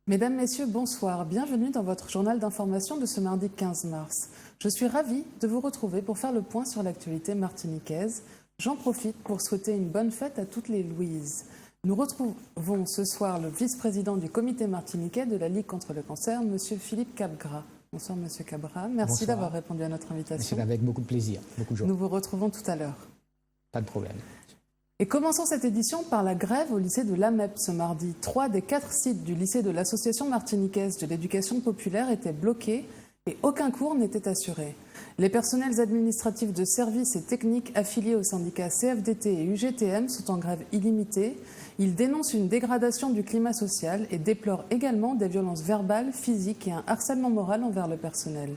Mesdames, Messieurs, bonsoir. Bienvenue dans votre journal d'information de ce mardi 15 mars. Je suis ravie de vous retrouver pour faire le point sur l'actualité martiniquaise. J'en profite pour souhaiter une bonne fête à toutes les Louises. Nous retrouvons ce soir le vice-président du comité martiniquais de la Ligue contre le cancer, M. Philippe Capgras. Bonsoir M. Capgras, merci d'avoir répondu à notre invitation. C'est avec beaucoup de plaisir, beaucoup de joie. Nous vous retrouvons tout à l'heure. Pas de problème. Et commençons cette édition par la grève au lycée de l'AMEP ce mardi. 3 des 4 sites du lycée de l'Association martiniquaise de l'éducation populaire étaient bloqués et aucun cours n'était assuré. Les personnels administratifs de services et techniques affiliés aux syndicats CFDT et UGTM sont en grève illimitée. Ils dénoncent une dégradation du climat social et déplorent également des violences verbales, physiques et un harcèlement moral envers le personnel.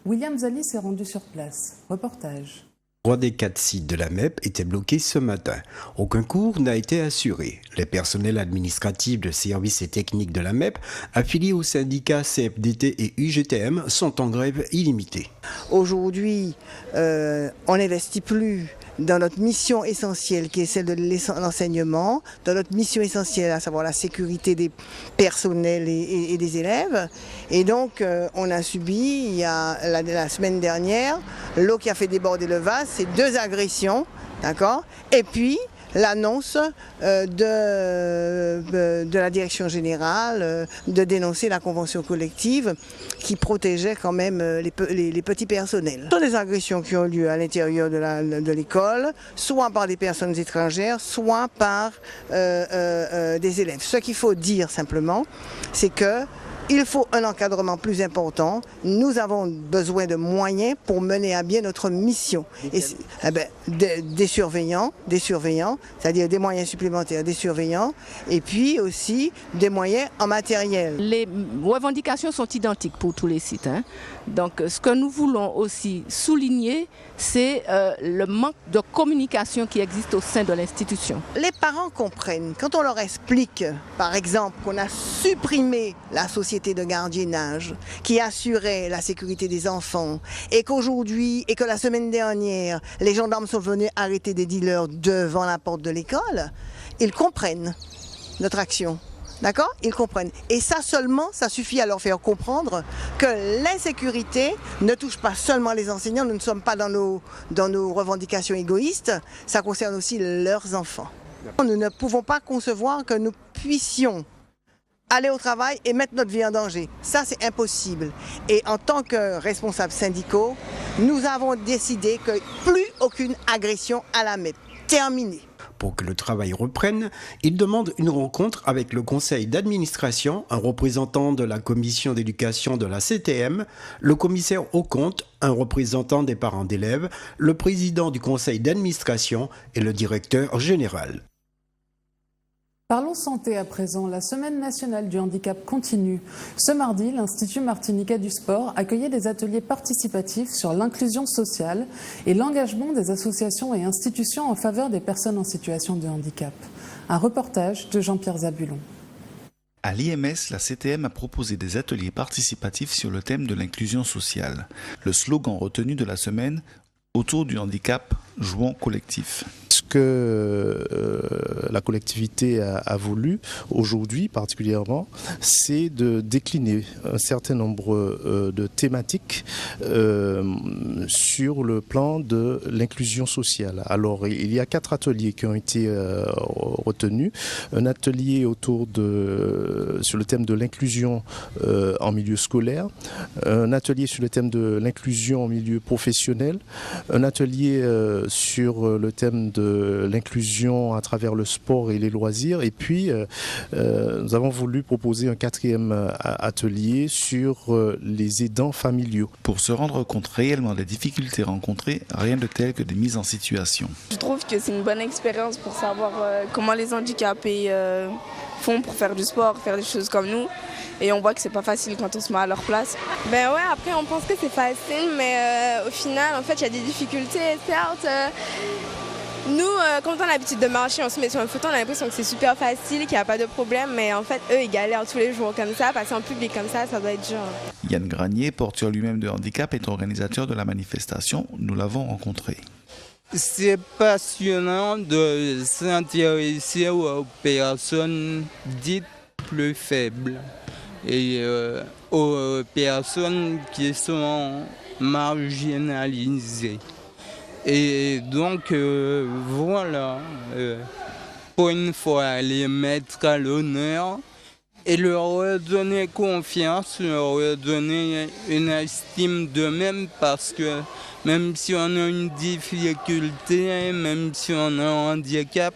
William Zali s'est rendu sur place. Reportage. 3 des 4 sites de la MEP étaient bloqués ce matin. Aucun cours n'a été assuré. Les personnels administratifs de services et techniques de la MEP, affiliés aux syndicats CFDT et UGTM, sont en grève illimitée. Aujourd'hui, on n'investit plus dans notre mission essentielle qui est celle de l'enseignement, dans notre mission essentielle à savoir la sécurité des personnels et des élèves. Et donc on a subi, il y a la semaine dernière, l'eau qui a fait déborder le vase, c'est 2 agressions, d'accord ? Et puis l'annonce de la direction générale de dénoncer la convention collective qui protégeait quand même les petits personnels. Ce sont des agressions qui ont lieu à l'intérieur de l'école, soit par des personnes étrangères, soit par des élèves. Ce qu'il faut dire simplement, c'est que il faut un encadrement plus important. Nous avons besoin de moyens pour mener à bien notre mission. Et, des surveillants, c'est-à-dire des moyens supplémentaires, des surveillants, et puis aussi des moyens en matériel. Les revendications sont identiques pour tous les sites. Donc ce que nous voulons aussi souligner, c'est le manque de communication qui existe au sein de l'institution. Les parents comprennent, quand on leur explique, par exemple, qu'on a supprimé la société de gardiennage qui assurait la sécurité des enfants et qu'aujourd'hui, et que la semaine dernière, les gendarmes sont venus arrêter des dealers devant la porte de l'école, ils comprennent notre action. D'accord ? Ils comprennent. Et ça seulement, ça suffit à leur faire comprendre que l'insécurité ne touche pas seulement les enseignants. Nous ne sommes pas dans nos revendications égoïstes. Ça concerne aussi leurs enfants. Nous ne pouvons pas concevoir que nous puissions aller au travail et mettre notre vie en danger. Ça, c'est impossible. Et en tant que responsables syndicaux, nous avons décidé que plus aucune agression à la MEP. Terminé. Pour que le travail reprenne, il demande une rencontre avec le conseil d'administration, un représentant de la commission d'éducation de la CTM, le commissaire aux comptes, un représentant des parents d'élèves, le président du conseil d'administration et le directeur général. Parlons santé à présent. La Semaine nationale du handicap continue. Ce mardi, l'Institut martiniquais du sport accueillait des ateliers participatifs sur l'inclusion sociale et l'engagement des associations et institutions en faveur des personnes en situation de handicap. Un reportage de Jean-Pierre Zabulon. À l'IMS, la CTM a proposé des ateliers participatifs sur le thème de l'inclusion sociale. Le slogan retenu de la semaine, autour du handicap, jouons collectif. Ce que la collectivité a voulu aujourd'hui particulièrement, c'est de décliner un certain nombre de thématiques sur le plan de l'inclusion sociale. Alors il y a 4 ateliers qui ont été retenus. Un atelier sur le thème de l'inclusion en milieu scolaire, un atelier sur le thème de l'inclusion en milieu professionnel, un atelier sur le thème de l'inclusion à travers le sport et les loisirs. Et puis, nous avons voulu proposer un 4e atelier sur les aidants familiaux. Pour se rendre compte réellement des difficultés rencontrées, rien de tel que des mises en situation. Je trouve que c'est une bonne expérience pour savoir comment les handicapés font pour faire du sport, faire des choses comme nous. Et on voit que c'est pas facile quand on se met à leur place. Ben ouais, après on pense que c'est facile, mais au final, en fait, il y a des difficultés, certes. Nous, quand on a l'habitude de marcher, on se met sur un fauteuil, on a l'impression que c'est super facile, qu'il n'y a pas de problème, mais en fait, eux, ils galèrent tous les jours comme ça, passer en public comme ça doit être dur. Yann Granier, porteur lui-même de handicap, est organisateur de la manifestation. Nous l'avons rencontré. C'est passionnant de s'intéresser aux personnes dites plus faibles. et aux personnes qui sont marginalisées. Et donc voilà, pour une fois, les mettre à l'honneur et leur donner confiance, leur donner une estime d'eux-mêmes, parce que même si on a une difficulté, même si on a un handicap,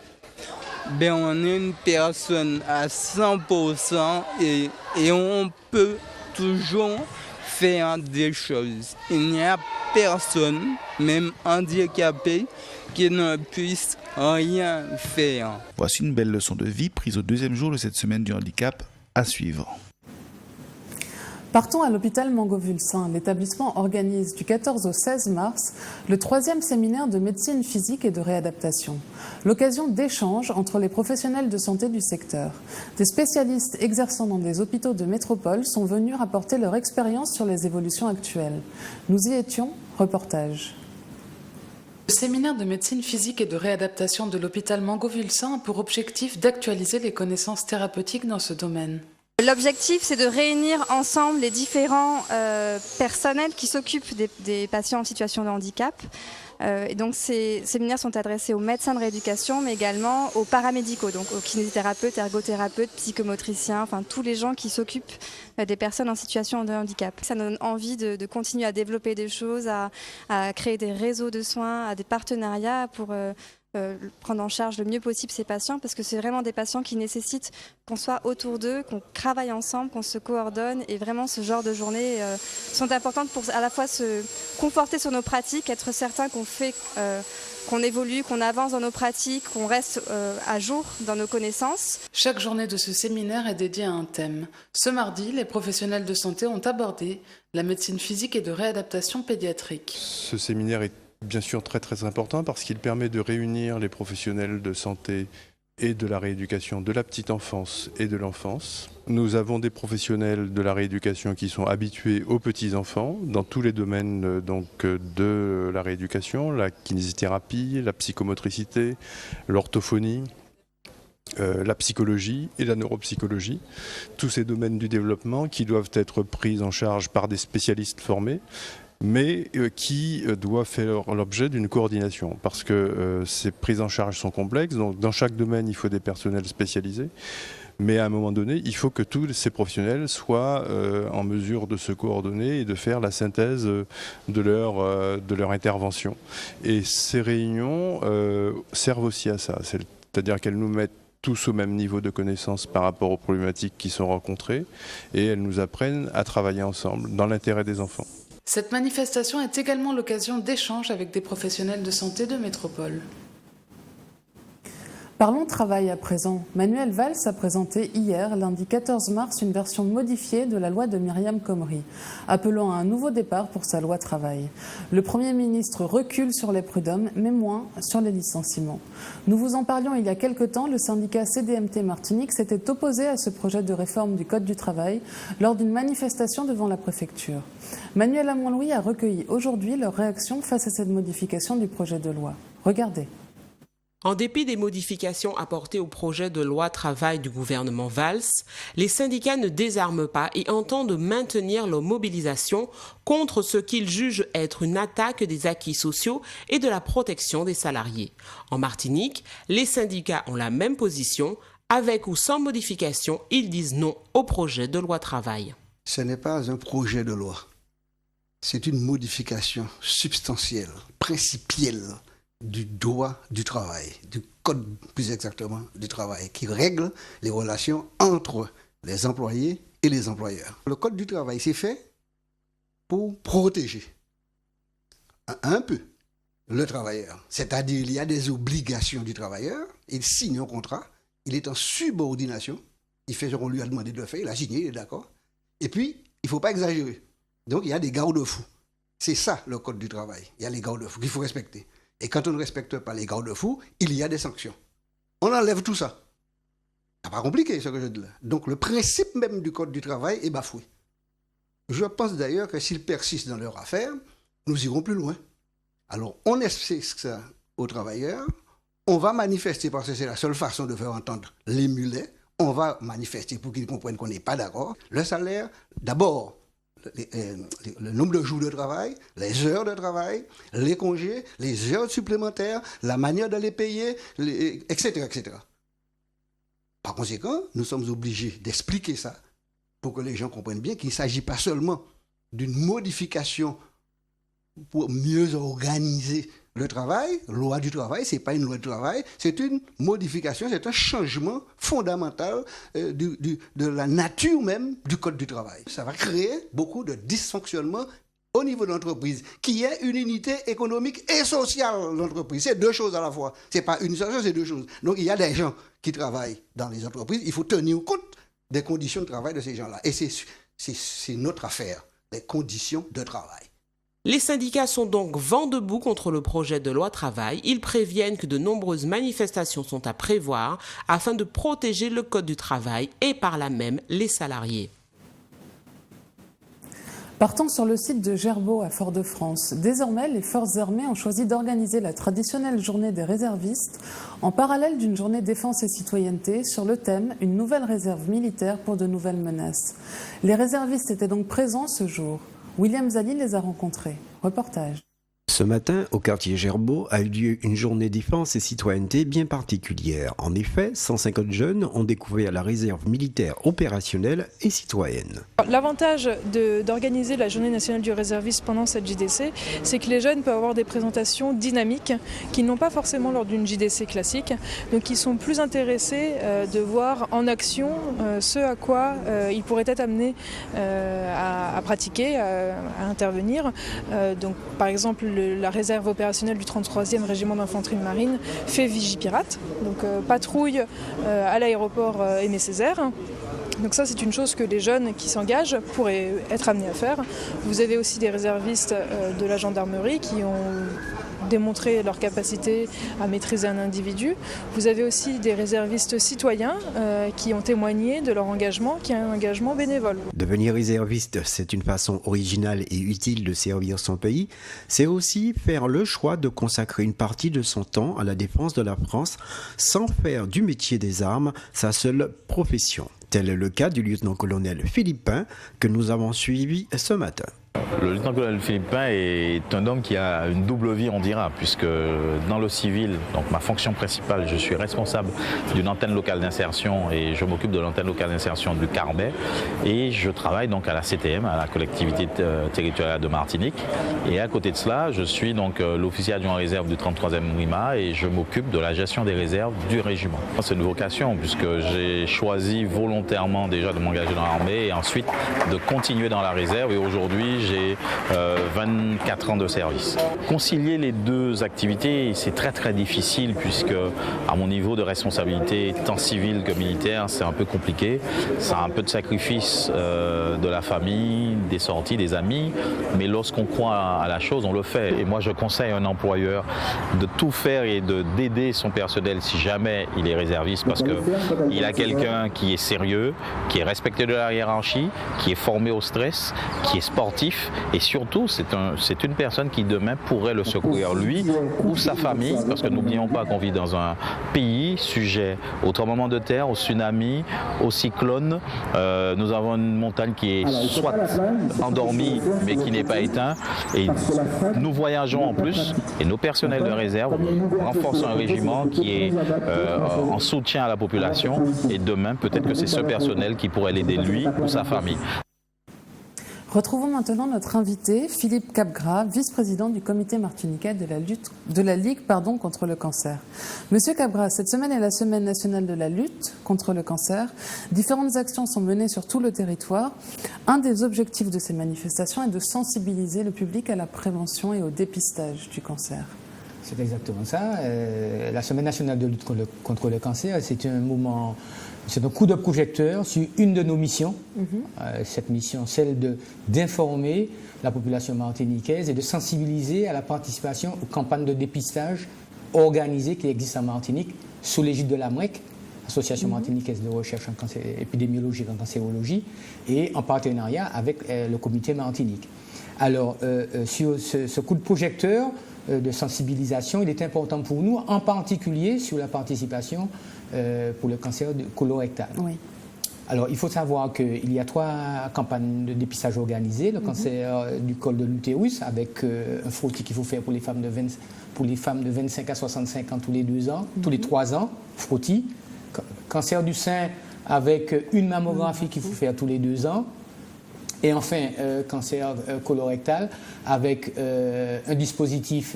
ben on est une personne à 100% et on peut toujours faire des choses. Il n'y a personne, même handicapé, qui ne puisse rien faire. Voici une belle leçon de vie prise au 2e jour de cette semaine du handicap à suivre. Partons à l'hôpital Mangovulsin. L'établissement organise du 14 au 16 mars le 3e séminaire de médecine physique et de réadaptation. L'occasion d'échanges entre les professionnels de santé du secteur. Des spécialistes exerçant dans des hôpitaux de métropole sont venus rapporter leur expérience sur les évolutions actuelles. Nous y étions, reportage. Le séminaire de médecine physique et de réadaptation de l'hôpital Mangovulsin a pour objectif d'actualiser les connaissances thérapeutiques dans ce domaine. L'objectif, c'est de réunir ensemble les différents personnels qui s'occupent des patients en situation de handicap. Et donc ces séminaires sont adressés aux médecins de rééducation, mais également aux paramédicaux, donc aux kinésithérapeutes, ergothérapeutes, psychomotriciens, enfin tous les gens qui s'occupent des personnes en situation de handicap. Ça donne envie de continuer à développer des choses, à créer des réseaux de soins, à des partenariats pour prendre en charge le mieux possible ces patients, parce que c'est vraiment des patients qui nécessitent qu'on soit autour d'eux, qu'on travaille ensemble, qu'on se coordonne, et vraiment ce genre de journées sont importantes pour à la fois se conforter sur nos pratiques, être certain qu'on fait, qu'on évolue, qu'on avance dans nos pratiques, qu'on reste à jour dans nos connaissances. Chaque journée de ce séminaire est dédiée à un thème. Ce mardi, les professionnels de santé ont abordé la médecine physique et de réadaptation pédiatrique. Ce séminaire est bien sûr très important parce qu'il permet de réunir les professionnels de santé et de la rééducation de la petite enfance et de l'enfance. Nous avons des professionnels de la rééducation qui sont habitués aux petits enfants dans tous les domaines de la rééducation, la kinésithérapie, la psychomotricité, l'orthophonie, la psychologie et la neuropsychologie, tous ces domaines du développement qui doivent être pris en charge par des spécialistes formés, mais qui doit faire l'objet d'une coordination, parce que ces prises en charge sont complexes, donc dans chaque domaine il faut des personnels spécialisés, mais à un moment donné il faut que tous ces professionnels soient en mesure de se coordonner et de faire la synthèse de leur intervention. Et ces réunions servent aussi à ça, c'est-à-dire qu'elles nous mettent tous au même niveau de connaissance par rapport aux problématiques qui sont rencontrées, et elles nous apprennent à travailler ensemble dans l'intérêt des enfants. Cette manifestation est également l'occasion d'échanges avec des professionnels de santé de métropole. Parlons travail à présent. Manuel Valls a présenté hier, lundi 14 mars, une version modifiée de la loi de Myriam Khomri, appelant à un nouveau départ pour sa loi travail. Le Premier ministre recule sur les prud'hommes, mais moins sur les licenciements. Nous vous en parlions il y a quelque temps, le syndicat CDMT Martinique s'était opposé à ce projet de réforme du Code du travail lors d'une manifestation devant la préfecture. Manuel Amon-Louis a recueilli aujourd'hui leur réaction face à cette modification du projet de loi. Regardez. En dépit des modifications apportées au projet de loi travail du gouvernement Valls, les syndicats ne désarment pas et entendent maintenir leur mobilisation contre ce qu'ils jugent être une attaque des acquis sociaux et de la protection des salariés. En Martinique, les syndicats ont la même position. Avec ou sans modification, ils disent non au projet de loi travail. Ce n'est pas un projet de loi. C'est une modification substantielle, principielle du droit du travail, du code plus exactement du travail, qui règle les relations entre les employés et les employeurs. Le code du travail, c'est fait pour protéger un peu le travailleur. C'est-à-dire il y a des obligations du travailleur, il signe un contrat, il est en subordination, il fait ce qu'on lui a demandé de faire, il a signé, il est d'accord. Et puis, il ne faut pas exagérer. Donc il y a des garde-fous. C'est ça le code du travail. Il y a les garde-fous qu'il faut respecter. Et quand on ne respecte pas les garde-fous, il y a des sanctions. On enlève tout ça. C'est pas compliqué ce que je dis là. Donc le principe même du code du travail est bafoué. Je pense d'ailleurs que s'ils persistent dans leur affaire, nous irons plus loin. Alors on explique ça aux travailleurs, on va manifester parce que c'est la seule façon de faire entendre les mulets, on va manifester pour qu'ils comprennent qu'on n'est pas d'accord. Le salaire, d'abord, le nombre de jours de travail, les heures de travail, les congés, les heures supplémentaires, la manière de les payer, etc., etc. Par conséquent, nous sommes obligés d'expliquer ça pour que les gens comprennent bien qu'il ne s'agit pas seulement d'une modification pour mieux organiser le travail. Loi du travail, ce n'est pas une loi du travail, c'est une modification, c'est un changement fondamental de la nature même du code du travail. Ça va créer beaucoup de dysfonctionnements au niveau de l'entreprise, qui est une unité économique et sociale de l'entreprise. C'est deux choses à la fois. Ce n'est pas une seule chose, c'est deux choses. Donc il y a des gens qui travaillent dans les entreprises, il faut tenir compte des conditions de travail de ces gens-là. Et c'est notre affaire, les conditions de travail. Les syndicats sont donc vent debout contre le projet de loi travail. Ils préviennent que de nombreuses manifestations sont à prévoir afin de protéger le code du travail et par là même les salariés. Partant sur le site de Gerbeaud à Fort-de-France, désormais les forces armées ont choisi d'organiser la traditionnelle journée des réservistes en parallèle d'une journée défense et citoyenneté sur le thème « Une nouvelle réserve militaire pour de nouvelles menaces ». Les réservistes étaient donc présents ce jour. William Zali les a rencontrés. Reportage. Ce matin, au quartier Gerbeaud, a eu lieu une journée défense et citoyenneté bien particulière. En effet, 150 jeunes ont découvert la réserve militaire opérationnelle et citoyenne. L'avantage d'organiser la journée nationale du réserviste pendant cette JDC, c'est que les jeunes peuvent avoir des présentations dynamiques qu'ils n'ont pas forcément lors d'une JDC classique. Donc ils sont plus intéressés de voir en action ce à quoi ils pourraient être amenés à pratiquer, à intervenir. Donc par exemple, la réserve opérationnelle du 33e régiment d'infanterie de marine fait Vigipirate, donc patrouille à l'aéroport Aimé Césaire. Donc ça, c'est une chose que les jeunes qui s'engagent pourraient être amenés à faire. Vous avez aussi des réservistes de la gendarmerie qui ont démontré leur capacité à maîtriser un individu. Vous avez aussi des réservistes citoyens qui ont témoigné de leur engagement, qui est un engagement bénévole. Devenir réserviste, c'est une façon originale et utile de servir son pays. C'est aussi faire le choix de consacrer une partie de son temps à la défense de la France sans faire du métier des armes sa seule profession. Tel est le cas du lieutenant-colonel Philippin que nous avons suivi ce matin. Le lieutenant-colonel Philippin est un homme qui a une double vie, on dira, puisque dans le civil, donc ma fonction principale, je suis responsable d'une antenne locale d'insertion et je m'occupe de l'antenne locale d'insertion du Carbet et je travaille donc à la CTM, à la collectivité territoriale de Martinique. Et à côté de cela, je suis donc l'officier adjoint réserve du 33e RIMA et je m'occupe de la gestion des réserves du régiment. C'est une vocation puisque j'ai choisi volontairement déjà de m'engager dans l'armée et ensuite de continuer dans la réserve et aujourd'hui j'ai 24 ans de service. Concilier les deux activités, c'est très difficile puisque à mon niveau de responsabilité, tant civil que militaire, c'est un peu compliqué. Ça a un peu de sacrifice de la famille, des sorties, des amis, mais lorsqu'on croit à la chose, on le fait. Et moi, je conseille à un employeur de tout faire et d'aider son personnel si jamais il est réserviste parce qu'il a quelqu'un qui est sérieux, qui est respecté de la hiérarchie, qui est formé au stress, qui est sportif. Et surtout, c'est une personne qui demain pourrait le secourir, lui ou sa famille, parce que n'oublions pas qu'on vit dans un pays sujet au tremblement de terre, au tsunami, au cyclone. Nous avons une montagne qui est soit endormie, mais qui n'est pas éteinte. Et nous voyageons en plus, et nos personnels de réserve renforcent un régiment qui est en soutien à la population. Et demain, peut-être que c'est ce personnel qui pourrait l'aider, lui ou sa famille. Retrouvons maintenant notre invité, Philippe Capgras, vice-président du comité martiniquais de la Ligue contre le cancer. Monsieur Capgras, cette semaine est la semaine nationale de la lutte contre le cancer. Différentes actions sont menées sur tout le territoire. Un des objectifs de ces manifestations est de sensibiliser le public à la prévention et au dépistage du cancer. C'est exactement ça. La semaine nationale de lutte contre le cancer, c'est un moment... C'est un coup de projecteur sur une de nos missions. Cette mission, celle d'informer la population martiniquaise et de sensibiliser à la participation aux campagnes de dépistage organisées qui existent en Martinique sous l'égide de l'AMREC, Association martiniquaise de recherche en épidémiologie et en cancérologie, et en partenariat avec le comité Martinique. Alors, sur ce coup de projecteur de sensibilisation, il est important pour nous, en particulier sur la participation pour le cancer colorectal. Oui. Alors, il faut savoir qu'il y a 3 campagnes de dépistage organisées. Le cancer du col de l'utérus, avec un frottis qu'il faut faire pour les femmes de 25 à 65 ans tous les 2 ans, tous les 3 ans, frottis. Cancer du sein, avec une mammographie qu'il faut faire tous les 2 ans. Et enfin, cancer colorectal, avec un dispositif,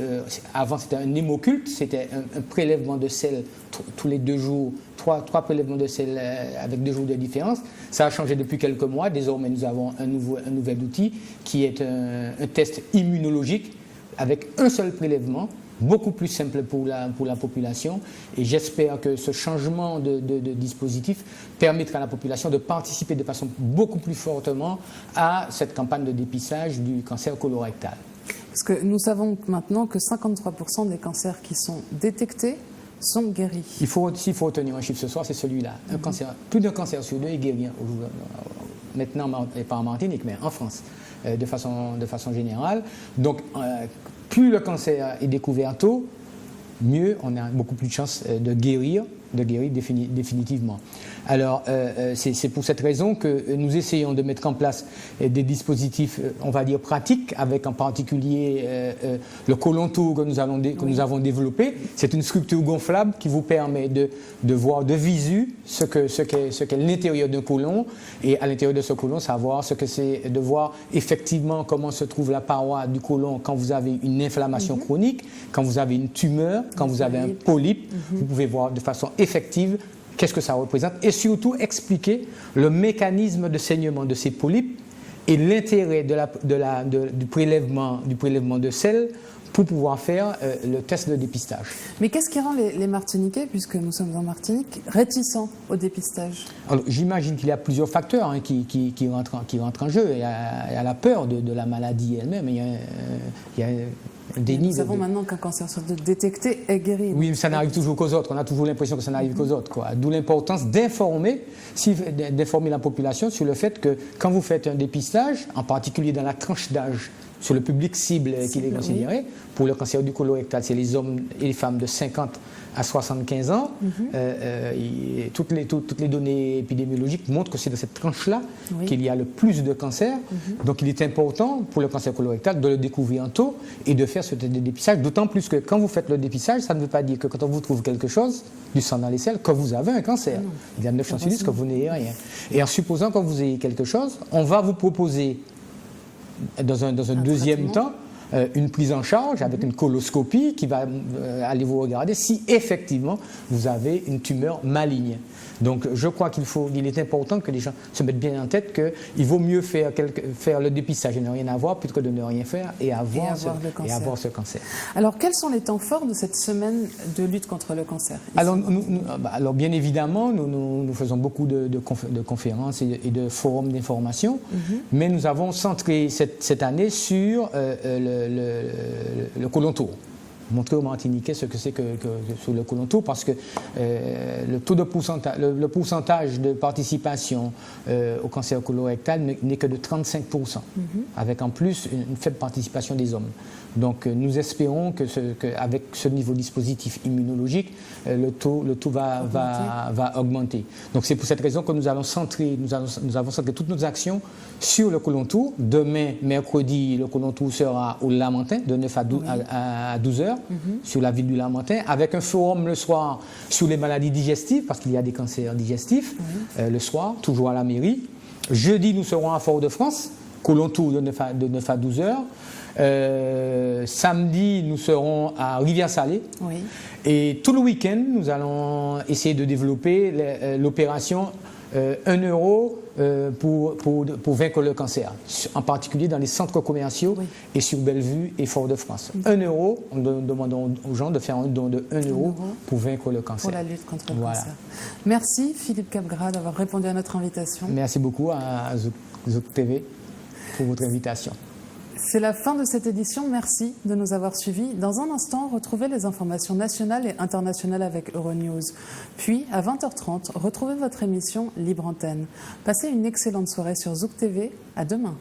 avant c'était un hémoculte, c'était un prélèvement de sel tous les 2 jours, 3 prélèvements de sel avec 2 jours de différence. Ça a changé depuis quelques mois. Désormais, nous avons un nouvel outil qui est un test immunologique avec un seul prélèvement, beaucoup plus simple pour la population, et j'espère que ce changement de dispositif permettra à la population de participer de façon beaucoup plus fortement à cette campagne de dépistage du cancer colorectal. Parce que nous savons maintenant que 53% des cancers qui sont détectés sont guéris. S'il faut retenir un chiffre ce soir, c'est celui-là. Plus d'un cancer sur 2 est guéri maintenant, et pas en Martinique, mais en France, de façon générale. Donc, plus le cancer est découvert tôt, mieux on a beaucoup plus de chances de guérir définitivement. Alors, c'est pour cette raison que nous essayons de mettre en place des dispositifs, on va dire, pratiques, avec en particulier le côlon tour que nous avons développé. C'est une structure gonflable qui vous permet de voir de visu ce qu'est l'intérieur d'un côlon, et à l'intérieur de ce côlon, savoir ce que c'est de voir effectivement comment se trouve la paroi du côlon quand vous avez une inflammation chronique, quand vous avez une tumeur, quand vous avez un polype. Vous pouvez voir de façon effective qu'est-ce que ça représente, et surtout expliquer le mécanisme de saignement de ces polypes et l'intérêt du prélèvement de sel pour pouvoir faire le test de dépistage. Mais qu'est-ce qui rend les Martiniquais, puisque nous sommes en Martinique, réticents au dépistage? Alors, j'imagine qu'il y a plusieurs facteurs qui rentrent en jeu. Il y a la peur de la maladie elle-même. Il y a un déni. Nous savons maintenant qu'un cancer sur 2 détecté est guéri. Oui, mais ça n'arrive toujours qu'aux autres. On a toujours l'impression que ça n'arrive qu'aux autres. D'où l'importance d'informer la population sur le fait que quand vous faites un dépistage, en particulier dans la tranche d'âge, sur le public cible qu'il est considéré, pour le cancer du colorectal, c'est les hommes et les femmes de 50 à 75 ans. Toutes les données épidémiologiques montrent que c'est dans cette tranche-là qu'il y a le plus de cancers. Donc il est important pour le cancer colorectal de le découvrir tôt et de faire ce dépistage, d'autant plus que quand vous faites le dépistage, ça ne veut pas dire que quand on vous trouve quelque chose, du sang dans les selles, que vous avez un cancer. Il y a 9 chances sur 10 que vous n'ayez rien. Et en supposant que vous ayez quelque chose, on va vous proposer dans un deuxième temps une prise en charge avec une coloscopie qui va aller vous regarder si effectivement vous avez une tumeur maligne. Donc je crois qu'il est important que les gens se mettent bien en tête qu'il vaut mieux faire le dépistage et ne rien avoir plutôt que de ne rien faire et avoir ce cancer. Alors quels sont les temps forts de cette semaine de lutte contre le cancer? Alors bien évidemment, nous faisons beaucoup de conférences et de forums d'information, mais nous avons centré cette année sur le côlon tour. Montrer aux Martiniquais ce que c'est que sur le côlon tour, parce que le pourcentage de participation au cancer colorectal n'est que de 35%, avec en plus une faible participation des hommes. Donc nous espérons qu'avec ce niveau dispositif immunologique, le taux va augmenter. Donc c'est pour cette raison que nous avons centré toutes nos actions sur le côlon tour. Demain, mercredi, le côlon tour sera au Lamentin de 9 à 12 heures. Sur la ville du Lamentin, avec un forum le soir sur les maladies digestives, parce qu'il y a des cancers digestifs, le soir, toujours à la mairie. Jeudi, nous serons à Fort-de-France, côlon tour de 9 à 12 heures. Samedi, nous serons à Rivière-Salée. Et tout le week-end, nous allons essayer de développer l'opération 1 euro pour vaincre le cancer, en particulier dans les centres commerciaux et sur Bellevue et Fort-de-France. 1 euro, nous demandons aux gens de faire un don de 1 euro pour vaincre le cancer. Pour la lutte contre le cancer. Merci Philippe Capgras d'avoir répondu à notre invitation. Merci beaucoup à Zouk TV pour votre invitation. C'est la fin de cette édition. Merci de nous avoir suivis. Dans un instant, retrouvez les informations nationales et internationales avec Euronews. Puis, à 20h30, retrouvez votre émission Libre Antenne. Passez une excellente soirée sur Zouk TV. À demain.